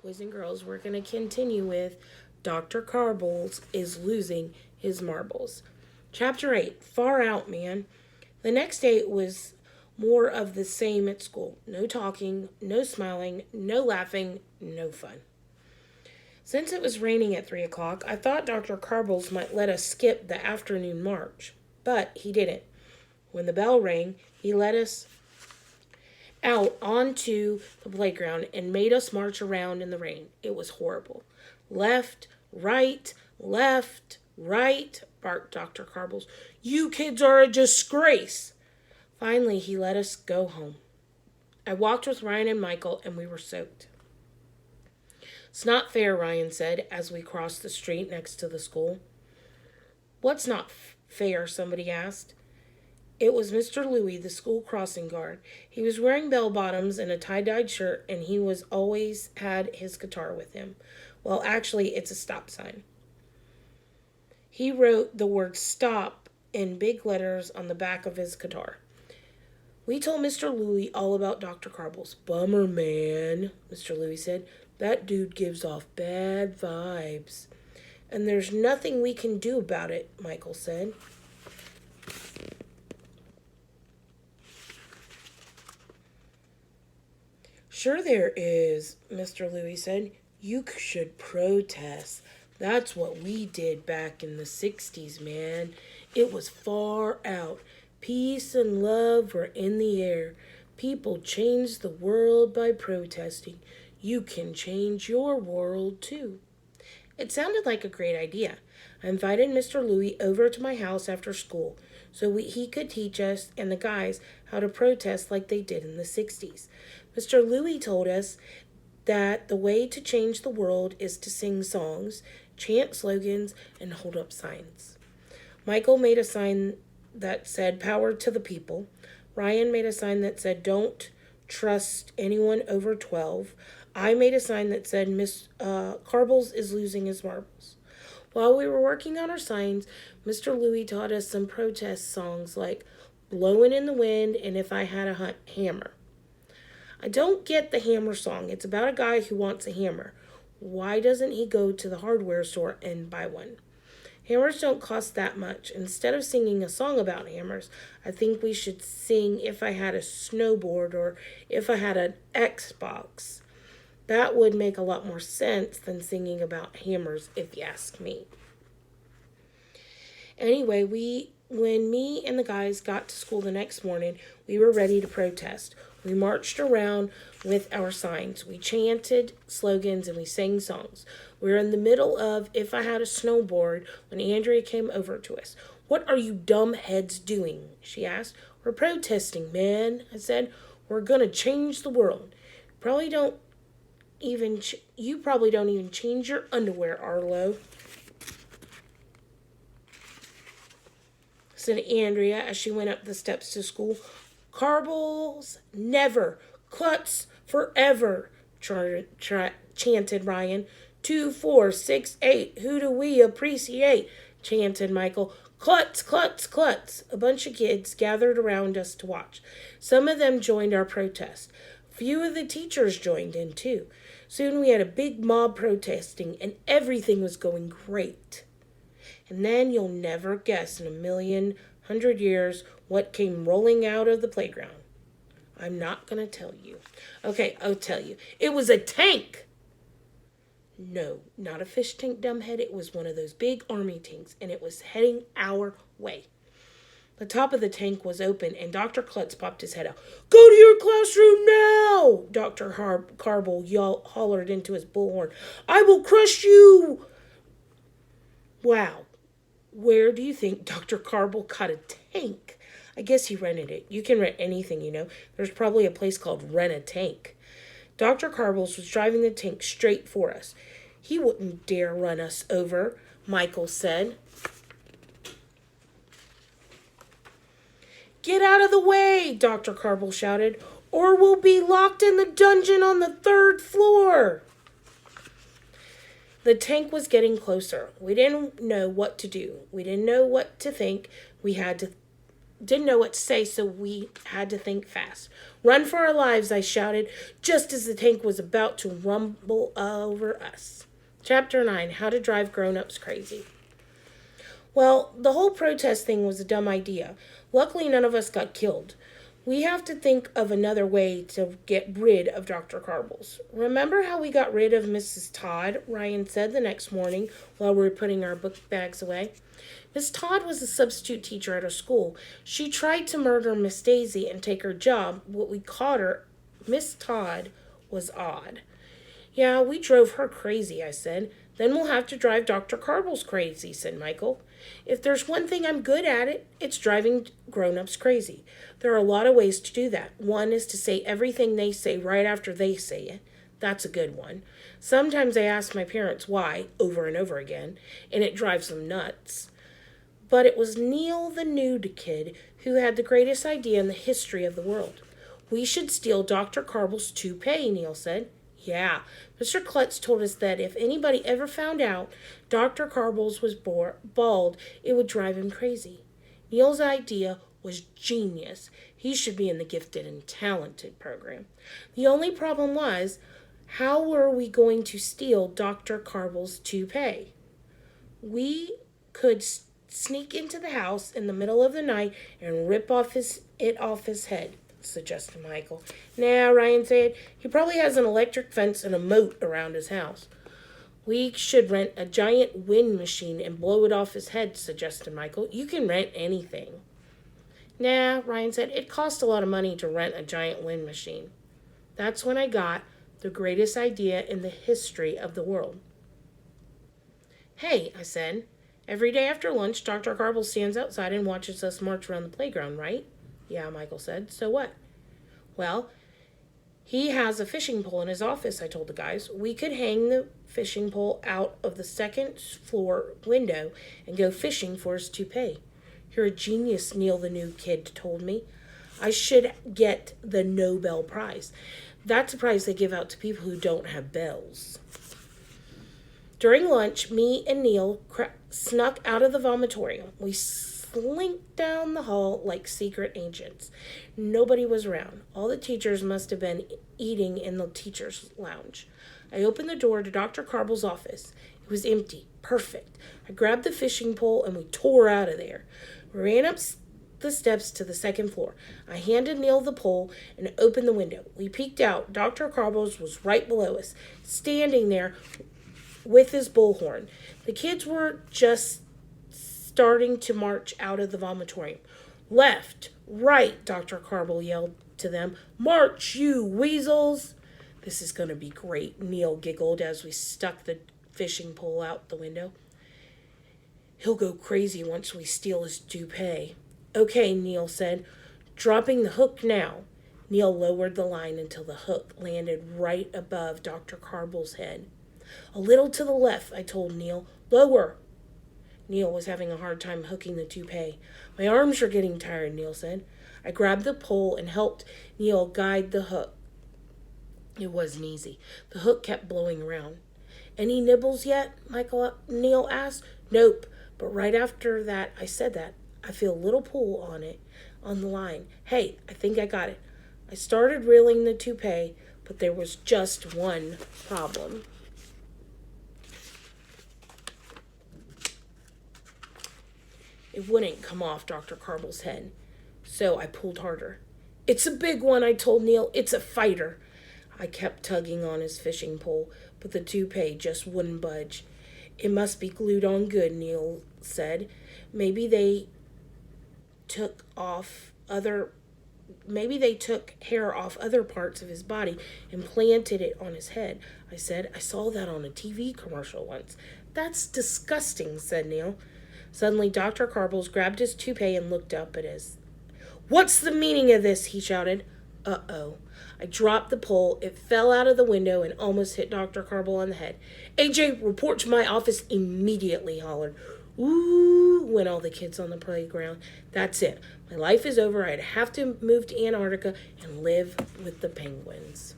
boys and girls, we're going to continue with Dr. Carbles is losing his marbles. Chapter 8, Far Out, Man. The next day it was more of the same at school. No talking, no smiling, no laughing, no fun. Since it was raining at 3 o'clock, I thought Dr. Carbles might let us skip the afternoon march. But he didn't. When the bell rang, he let us out onto the playground and made us march around in the rain. It was horrible. Left, right, barked Dr. Carbles. You kids are a disgrace. Finally, he let us go home. I walked with Ryan and Michael, and we were soaked. It's not fair, Ryan said as we crossed the street next to the school. What's not fair? Somebody asked. It was Mr. Louis, the school crossing guard. He was wearing bell-bottoms and a tie-dyed shirt, and he was always had his guitar with him. Well, actually, it's a stop sign. He wrote the word stop in big letters on the back of his guitar. We told Mr. Louis all about Dr. Carbles. Bummer, man, Mr. Louis said. That dude gives off bad vibes. And there's nothing we can do about it, Michael said. Sure there is, Mr. Louis said. You should protest. That's what we did back in the 60s, man. It was far out. Peace and love were in the air. People changed the world by protesting. You can change your world, too. It sounded like a great idea. I invited Mr. Louis over to my house after school so he could teach us and the guys how to protest like they did in the 60s. Mr. Louis told us that the way to change the world is to sing songs, chant slogans, and hold up signs. Michael made a sign that said, Power to the people. Ryan made a sign that said, Don't trust anyone over 12. I made a sign that said, Miss Carbles is losing his marbles. While we were working on our signs, Mr. Louis taught us some protest songs like Blowin' in the Wind and If I Had a Hammer. I don't get the hammer song. It's about a guy who wants a hammer. Why doesn't he go to the hardware store and buy one? Hammers don't cost that much. Instead of singing a song about hammers, I think we should sing If I Had a Snowboard or If I Had an Xbox. That would make a lot more sense than singing about hammers, if you ask me. Anyway, when me and the guys got to school the next morning, we were ready to protest. We marched around with our signs. We chanted slogans and we sang songs. We were in the middle of If I Had a Snowboard when Andrea came over to us. What are you dumb heads doing? She asked. We're protesting, man, I said. We're going to change the world. You probably don't even change your underwear, Arlo, said Andrea as she went up the steps to school. Carbles never, Klutz forever, chanted Ryan. 2, 4, 6, 8, who do we appreciate? Chanted Michael. Klutz, Klutz, Klutz. A bunch of kids gathered around us to watch. Some of them joined our protest. Few of the teachers joined in, too. Soon we had a big mob protesting, and everything was going great. And then you'll never guess in 100 years what came rolling out of the playground. I'm not going to tell you. Okay, I'll tell you. It was a tank. No, not a fish tank, dumbhead. It was one of those big army tanks, and it was heading our way. The top of the tank was open, and Dr. Klutz popped his head out. Go to your classroom now! Dr. Carble hollered into his bullhorn. I will crush you! Wow. Where do you think Dr. Carble caught a tank? I guess he rented it. You can rent anything, you know. There's probably a place called Rent a Tank. Dr. Carbles was driving the tank straight for us. He wouldn't dare run us over, Michael said. Get out of the way, Dr. Carble shouted, or we'll be locked in the dungeon on the 3rd floor. The tank was getting closer. We didn't know what to do. We didn't know what to think. We had to didn't know what to say, so we had to think fast. Run for our lives, I shouted, just as the tank was about to rumble over us. Chapter 9, How to Drive Grown-Ups Crazy. Well, the whole protest thing was a dumb idea. Luckily, none of us got killed. We have to think of another way to get rid of Dr. Carbles. Remember how we got rid of Mrs. Todd? Ryan said the next morning while we were putting our book bags away. Miss Todd was a substitute teacher at our school. She tried to murder Miss Daisy and take her job, but we caught her. Miss Todd was odd. Yeah, we drove her crazy, I said. Then we'll have to drive Dr. Carbles crazy, said Michael. If there's one thing I'm good at, it's driving grown-ups crazy. There are a lot of ways to do that. One is to say everything they say right after they say it. That's a good one. Sometimes I ask my parents why, over and over again, and it drives them nuts. But it was Neil the nude kid who had the greatest idea in the history of the world. We should steal Dr. Carbles' toupee, Neil said. Yeah, Mr. Klutz told us that if anybody ever found out Dr. Carbles was bald, it would drive him crazy. Neil's idea was genius. He should be in the gifted and talented program. The only problem was, how were we going to steal Dr. Carbles' toupee? We could sneak into the house in the middle of the night and rip it off his head, suggested Michael. Nah, Ryan said. He probably has an electric fence and a moat around his house. We should rent a giant wind machine and blow it off his head, suggested Michael. You can rent anything. Nah, Ryan said. It costs a lot of money to rent a giant wind machine. That's when I got the greatest idea in the history of the world. Hey, I said. Every day after lunch, Dr. Carbles stands outside and watches us march around the playground, right? Yeah, Michael said. So what? Well, he has a fishing pole in his office, I told the guys. We could hang the fishing pole out of the second floor window and go fishing for his toupee. You're a genius, Neil the new kid told me. I should get the Nobel Prize. That's a prize they give out to people who don't have bells. During lunch, me and Neil snuck out of the vomitorium. We slinked down the hall like secret agents. Nobody was around. All the teachers must have been eating in the teacher's lounge. I opened the door to Dr. Carbles' office. It was empty. Perfect. I grabbed the fishing pole and we tore out of there. We ran up the steps to the second floor. I handed Neil the pole and opened the window. We peeked out. Dr. Carbles was right below us, standing there with his bullhorn. The kids were just starting to march out of the vomitorium. Left, right, Dr. Carble yelled to them. March, you weasels! This is going to be great, Neil giggled as we stuck the fishing pole out the window. He'll go crazy once we steal his toupee. Okay, Neil said, dropping the hook now. Neil lowered the line until the hook landed right above Dr. Carbles' head. A little to the left, I told Neil. Lower. Neil was having a hard time hooking the toupee. My arms are getting tired, Neil said. I grabbed the pole and helped Neil guide the hook. It wasn't easy. The hook kept blowing around. Any nibbles yet? Neil asked. Nope, but right after that I said that, I feel a little pull on the line. Hey, I think I got it. I started reeling the toupee, but there was just one problem. It wouldn't come off Dr. Carbles' head, so I pulled harder. It's a big one, I told Neil. It's a fighter. I kept tugging on his fishing pole, but the toupee just wouldn't budge. It must be glued on good, Neil said. Maybe they took hair off other parts of his body and planted it on his head. I said, I saw that on a TV commercial once. That's disgusting, said Neil. Suddenly, Dr. Carbles grabbed his toupee and looked up at us. What's the meaning of this? He shouted. Uh-oh. I dropped the pole. It fell out of the window and almost hit Dr. Carble on the head. AJ, report to my office immediately, hollered. Ooh, went all the kids on the playground. That's it. My life is over. I'd have to move to Antarctica and live with the penguins.